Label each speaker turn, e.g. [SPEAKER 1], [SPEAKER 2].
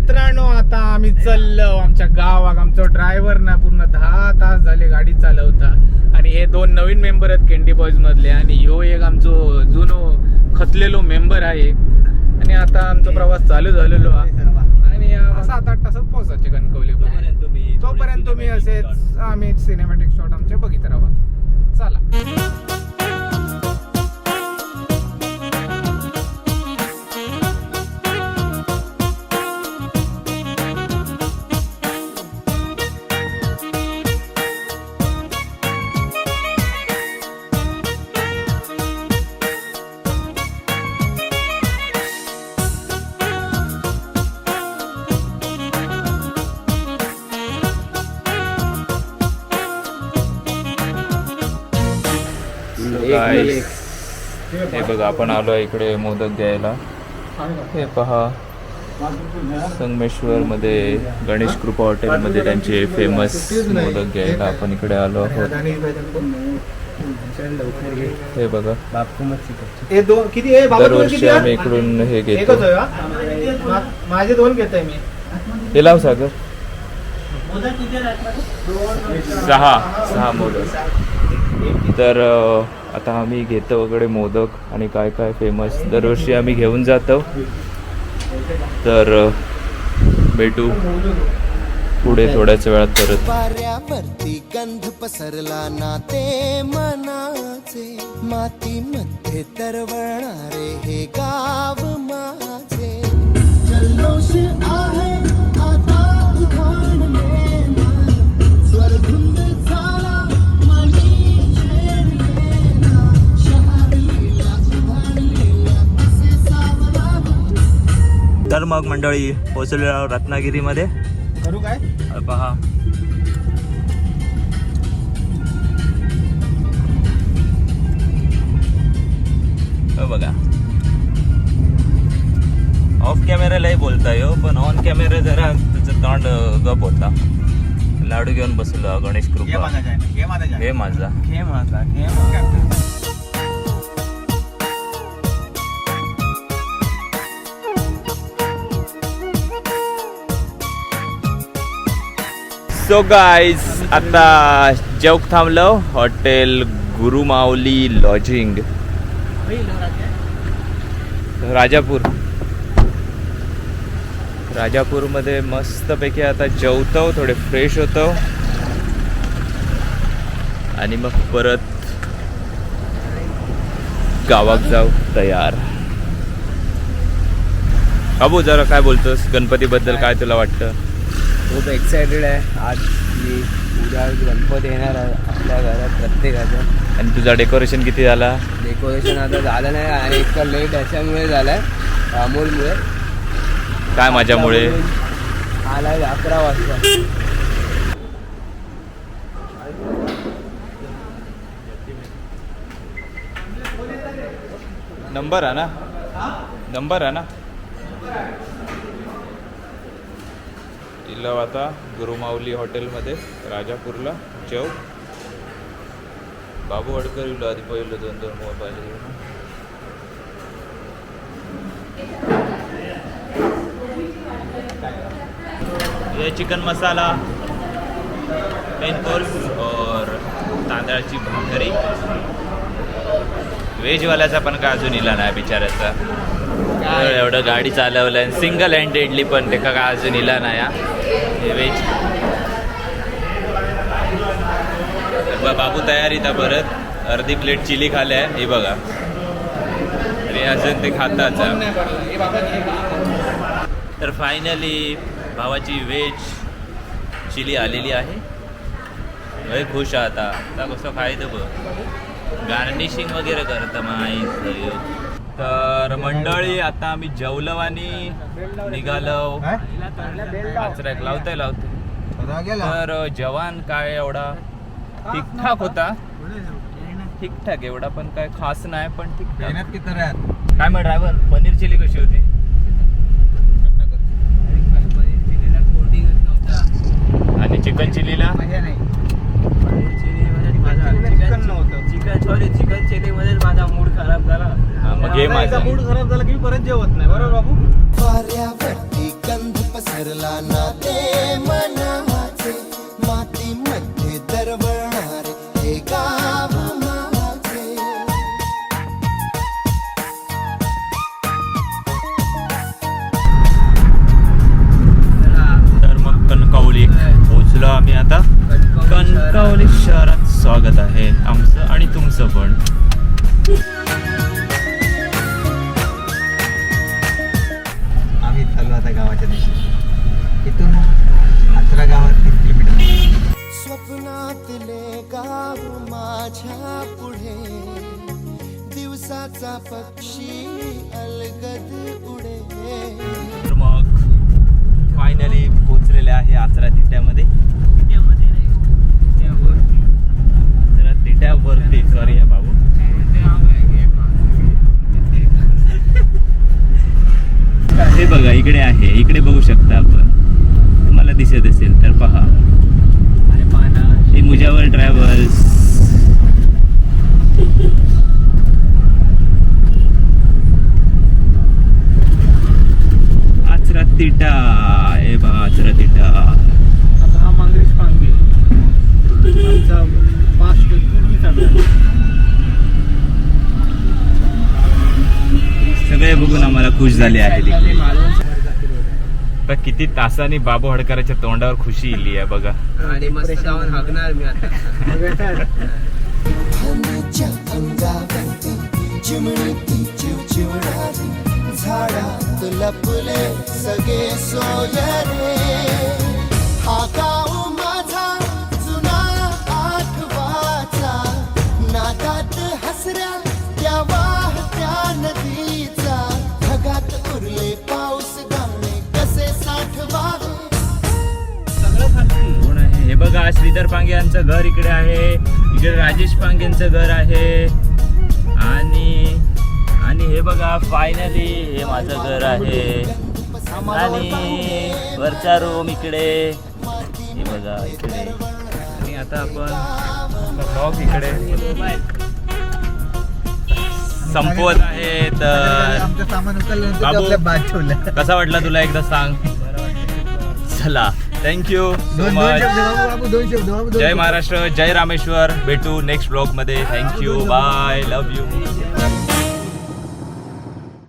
[SPEAKER 1] मित्रांनो, आता आम्ही चाललो आमच्या गावात. आमचा ड्रायव्हर ना पूर्ण 10 तास झाले गाडी चालवता. आणि हे 2 नवीन मेंबर आहेत कॅन्डी बॉयज मधले, आणि ह्यो एक आमचो जुनो खचलेलो मेंबर आहे. आणि आता आमचा प्रवास चालू झालेलो आणि 7-8 तासात पोहोचायचे कणकवली. तोपर्यंत तुम्ही असेच आम्ही सिनेमॅटिक शॉट आमचे बघित राहा. चला.
[SPEAKER 2] हे बघा, आपण आलो इकडे मोदक घ्यायला. हे पहा, संगमेश्वर मध्ये गणेश कृपा हॉटेलमध्ये त्यांचे फेमस मोदक घ्यायला आपण इकडे आलो आहोत. हे बघा, दरवर्षी आम्ही इकडून हे घेतो.
[SPEAKER 1] माझे 2 घेतोय मी.
[SPEAKER 2] हे लाव सागर. 6 मोदक. तर आता आम्ही घेतो वगैरे मोदक आणि काय काय फेमस दरवर्षी आम्ही घेऊन जातो. तर भेटू पुढे थोड्याच वेळात परत.
[SPEAKER 3] वाऱ्यावरती गंध पसरला ना ते मनाचे, मातीमध्ये तरवळणारे हे गाव माझे. जल्लोष आहे आता उभारले मन, स्वरधुंद झाला मनी छेडलेला, शहरलेला उभारलेला असे सावरावून.
[SPEAKER 2] तर मग मंडळी पोहोचलेलो रत्नागिरीमध्ये.
[SPEAKER 1] करू काय
[SPEAKER 2] पहा, बघा, ऑफ कॅमेरालाही बोलताय हो, पण ऑन कॅमेरा जरा त्याचं तोंड गप होता. लाडू घेऊन बसलो गणेश कृपा. हे माझा. सो गाईज, आता जेवक थांबलो हॉटेल गुरुमाऊली लॉजिंग, राजापूरमध्ये मस्तपैकी आता जेवतो, थोडे फ्रेश होतो आणि मग परत गावात जाऊ तयार. बाबू, जरा काय बोलतोस गणपतीबद्दल? काय तुला वाटतं?
[SPEAKER 4] खूप एक्सायटेड आहे. आज मी उद्या गणपती येणार आहे आपल्या घरात प्रत्येकाचं.
[SPEAKER 2] आणि तुझा डेकोरेशन किती झाला?
[SPEAKER 4] डेकोरेशन आता झालं नाही आणि इतकं लेट याच्यामुळे झालं आहे, अमोलमुळे.
[SPEAKER 2] काय माझ्यामुळे?
[SPEAKER 4] आला 11 वाजता.
[SPEAKER 2] नंबर आहे ना. इलो आता गुरुमाऊली हॉटेलमध्ये राजापूरला जेव. बाबू अडकर इलो आधी पहिलं 2 मोबाईल घेऊन. ये चिकन मसाला, मेन कोर्स और तांदळाची भाकरी. व्हेजवाल्याचा पण काय अजून इला नाही बिचाराचा. एवढं गाडी चालवलं आणि सिंगल हँडेडली पण ते काय अजून इला नाही. हे व्हेज. बाबू तयारी था परत अर्धी प्लेट चिली खाल्या आहे. हे बघा, अरे अजून ते खाताच. तर फायनली भावाची व्हेज चिली आलेली आहे. लय खुश आहे. आता कसं खायचं बघ, गार्निशिंग वगैरे करतं माहीत. तर मंडळी, आता आम्ही जेवलो आणि निघालो. लावतोय. तर जेवण काय एवढा ठीकठाक होता. ठीकठाक, एवढा पण काय खास नाही, पण ठीकठाक. काय मग ड्रायव्हर, पनीर चिली कशी होती? आणि चिकन चिलीला
[SPEAKER 4] चिकन चिली मध्ये माझा मूड खराब झाला.
[SPEAKER 2] मग हे माझा
[SPEAKER 1] मूड खराब झाला की परत जेवत नाही. बरोबर बाबू?
[SPEAKER 3] वाऱ्यावरती गंध पसरला ना ते मनाचे मातीमध्ये दरवळणारे हे गाव माझे
[SPEAKER 2] तर मग कणकवली पोहोचलो आम्ही आता. कणकवली शहरात स्वागत आहे आमचं आणि तुमचं पण.
[SPEAKER 5] आम्ही चालू आता गावाच्या दिशेने. इथून आचरा गावात 3 किलोमीटर.
[SPEAKER 3] स्वप्नातले गाव माझ्या पुढे दिवसाचा पक्षी अलगद उडे
[SPEAKER 2] तर मग फायनली पोहोचलेले आहे आचरा तिट्यामध्ये. आचरा तिट्यावरती सॉरी आहे बाबू. हे बघा इकडे आहे, इकडे बघू शकता आपण. तुम्हाला दिसत असेल तर पहा, हे मुजावर ट्रॅव्हल्स. आचरा तिटा, हे बघा आचरा तिटा.
[SPEAKER 1] आता हा मंगेश पांगे आमचा पास्ट पूर्वीचा
[SPEAKER 2] सगळे बघून आम्हाला खुश झाले आहे. तर किती तासांनी बाबू हडकराच्या तोंडावर खुशी इली आहे बघा.
[SPEAKER 4] आणि मस्त जाऊन हागणार मी आता.
[SPEAKER 3] फणीच्या अंगावरती चिमणीची चिवचिवणारी झाडात लपले सगळे सोयरे हा गाव माझा जुना आठवाचा नादात हसऱ्या त्या वाहत्या नदीचा ढगात उरले पाऊस गाणे कसे साठवावे
[SPEAKER 2] कोण आहे हे बघा. श्रीधर पांगे यांचं घर इकडे आहे. इकडे राजेश पांगेंचं घर आहे. आणि हे बघा फायनली हे माझं घर आहे. आणि वरचा रूम इकडे हे बघा इकडे. आणि आता आपण ब्लॉग इकडे संपवत आहे. तर
[SPEAKER 5] आमचं सामान उचलल्यानंतर
[SPEAKER 2] बाबू.
[SPEAKER 5] आपल्या बाद ठेवलं.
[SPEAKER 2] कसा वाटला तुला एकदा सांग. चला थँक्यू सो
[SPEAKER 5] दोन
[SPEAKER 2] मच.
[SPEAKER 5] शब्द बाबू, बाबू, दोन शब्द बाबू, दोन
[SPEAKER 2] जय
[SPEAKER 5] शब्द.
[SPEAKER 2] महाराष्ट्र, जय रामेश्वर. भेटू नेक्स्ट ब्लॉग मध्ये. Thank you, bye, love you.